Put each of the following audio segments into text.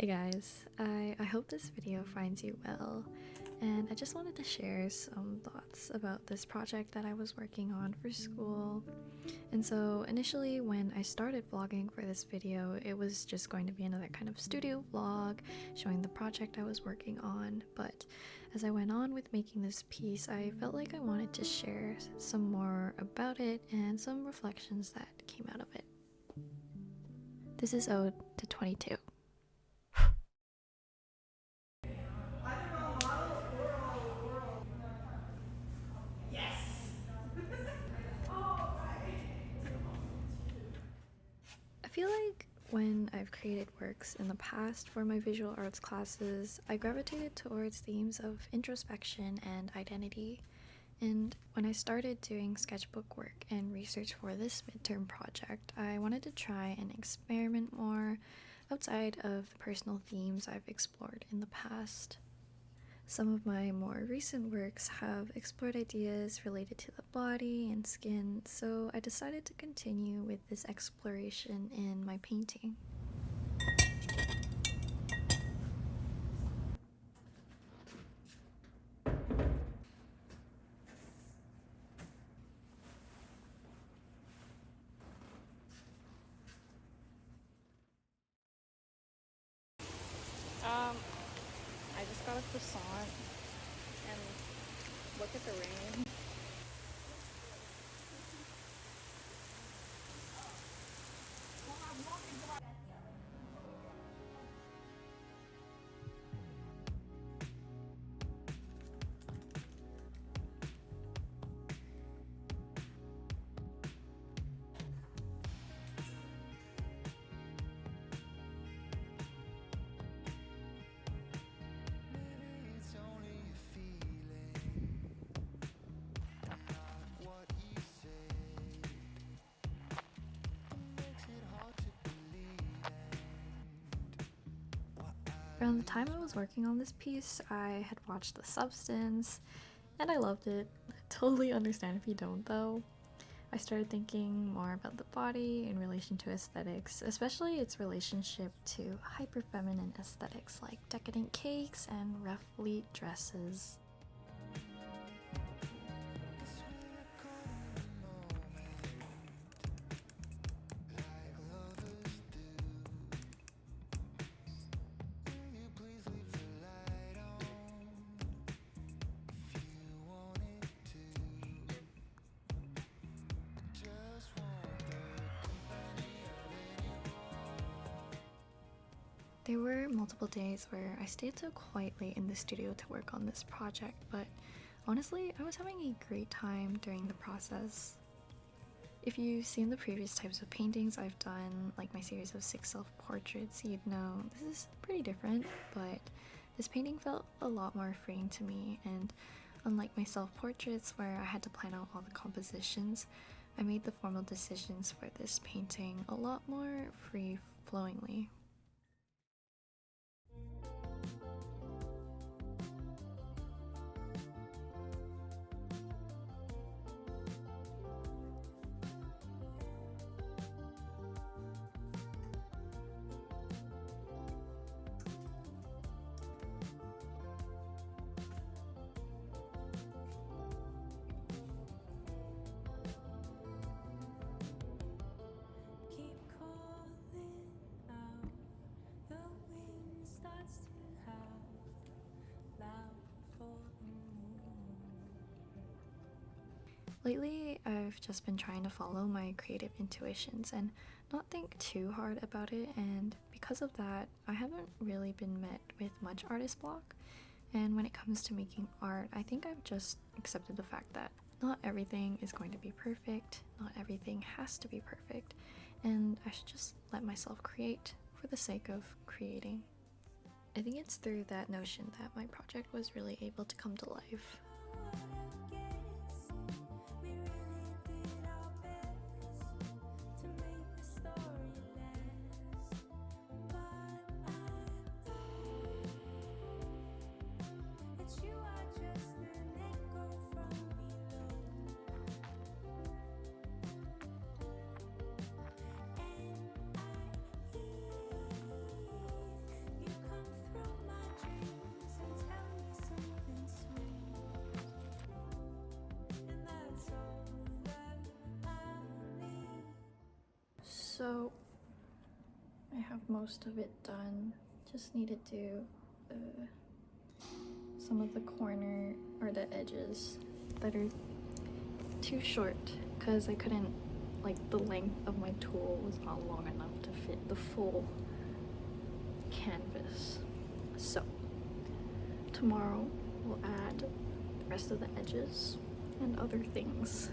Hey guys, I hope this video finds you well, and I just wanted to share some thoughts about this project that I was working on for school. And so initially when I started vlogging for this video, it was just going to be another kind of studio vlog showing the project I was working on, but as I went on with making this piece, I felt like I wanted to share some more about it and some reflections that came out of it. This is Ode to 22. I feel like when I've created works in the past for my visual arts classes, I gravitated towards themes of introspection and identity. And when I started doing sketchbook work and research for this midterm project, I wanted to try and experiment more outside of the personal themes I've explored in the past. Some of my more recent works have explored ideas related to the body and skin, so I decided to continue with this exploration in my painting. I just got a croissant and look at the rain. Around the time I was working on this piece, I had watched The Substance, and I loved it. I totally understand if you don't, though. I started thinking more about the body in relation to aesthetics, especially its relationship to hyper-feminine aesthetics like decadent cakes and roughly dresses. There were multiple days where I stayed till quite late in the studio to work on this project, but honestly, I was having a great time during the process. If you've seen the previous types of paintings I've done, like my series of 6 self-portraits, you'd know this is pretty different, but this painting felt a lot more freeing to me, and unlike my self-portraits where I had to plan out all the compositions, I made the formal decisions for this painting a lot more free-flowingly. Lately, I've just been trying to follow my creative intuitions and not think too hard about it, and because of that, I haven't really been met with much artist block. And when it comes to making art, I think I've just accepted the fact that not everything is going to be perfect, not everything has to be perfect, and I should just let myself create for the sake of creating. I think it's through that notion that my project was really able to come to life. So I have most of it done. Just need to do some of the corner or the edges that are too short because I couldn't, like, the length of my tool was not long enough to fit the full canvas. So tomorrow we'll add the rest of the edges and other things.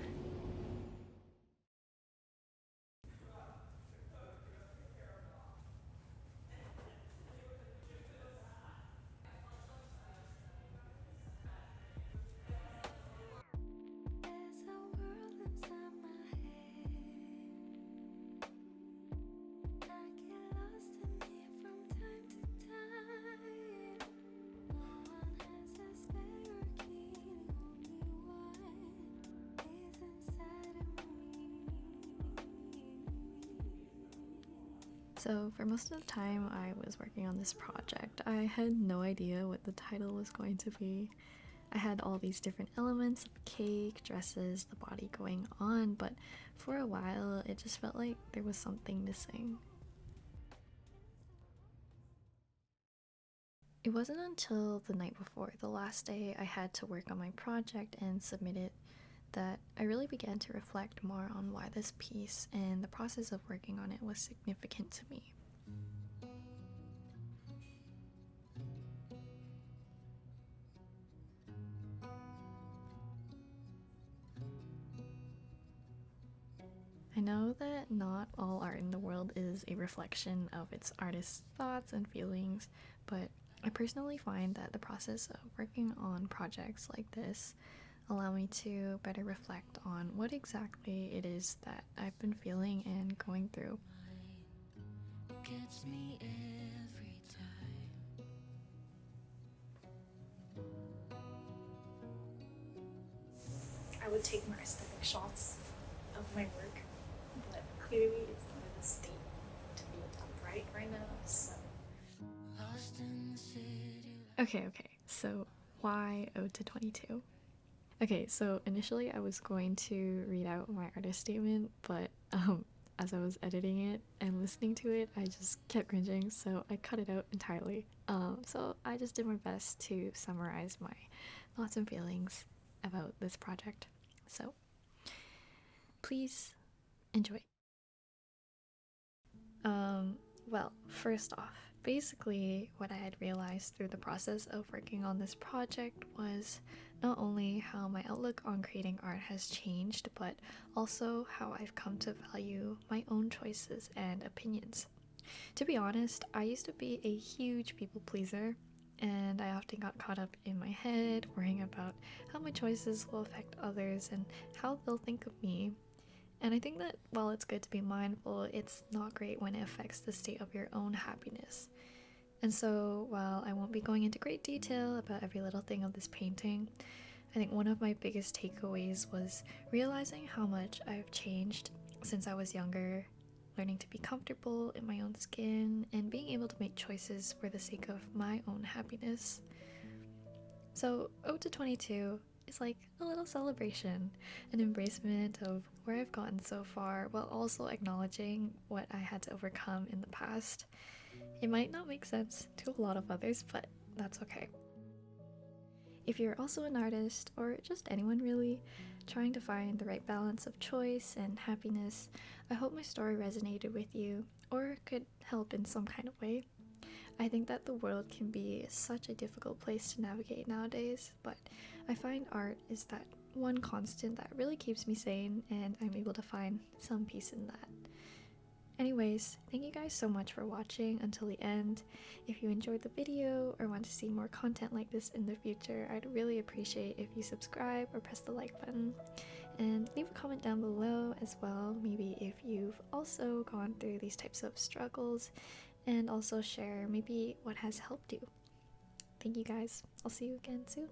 So for most of the time I was working on this project, I had no idea what the title was going to be. I had all these different elements of cake, dresses, the body going on, but for a while it just felt like there was something missing. It wasn't until the night before, the last day I had to work on my project and submit it, that I really began to reflect more on why this piece and the process of working on it was significant to me. I know that not all art in the world is a reflection of its artist's thoughts and feelings, but I personally find that the process of working on projects like this allow me to better reflect on what exactly it is that I've been feeling and going through. Gets me every time. I would take more aesthetic shots of my work, but clearly it's not in a state to be upright right now, so. Okay, so why Ode to 22? Okay, so initially I was going to read out my artist statement, but as I was editing it and listening to it, I just kept cringing, so I cut it out entirely. So I just did my best to summarize my thoughts and feelings about this project. So please enjoy. Well, first off, basically what I had realized through the process of working on this project was not only how my outlook on creating art has changed, but also how I've come to value my own choices and opinions. To be honest, I used to be a huge people pleaser, and I often got caught up in my head, worrying about how my choices will affect others and how they'll think of me. And I think that while it's good to be mindful, it's not great when it affects the state of your own happiness. And so, while I won't be going into great detail about every little thing of this painting, I think one of my biggest takeaways was realizing how much I've changed since I was younger, learning to be comfortable in my own skin, and being able to make choices for the sake of my own happiness. So, Ode to 22 is like a little celebration, an embracement of where I've gotten so far while also acknowledging what I had to overcome in the past. It might not make sense to a lot of others, but that's okay. If you're also an artist, or just anyone really, trying to find the right balance of choice and happiness, I hope my story resonated with you, or could help in some kind of way. I think that the world can be such a difficult place to navigate nowadays, but I find art is that one constant that really keeps me sane, and I'm able to find some peace in that. Anyways, thank you guys so much for watching until the end. If you enjoyed the video or want to see more content like this in the future, I'd really appreciate if you subscribe or press the like button. And leave a comment down below as well, maybe if you've also gone through these types of struggles, and also share maybe what has helped you. Thank you guys. I'll see you again soon.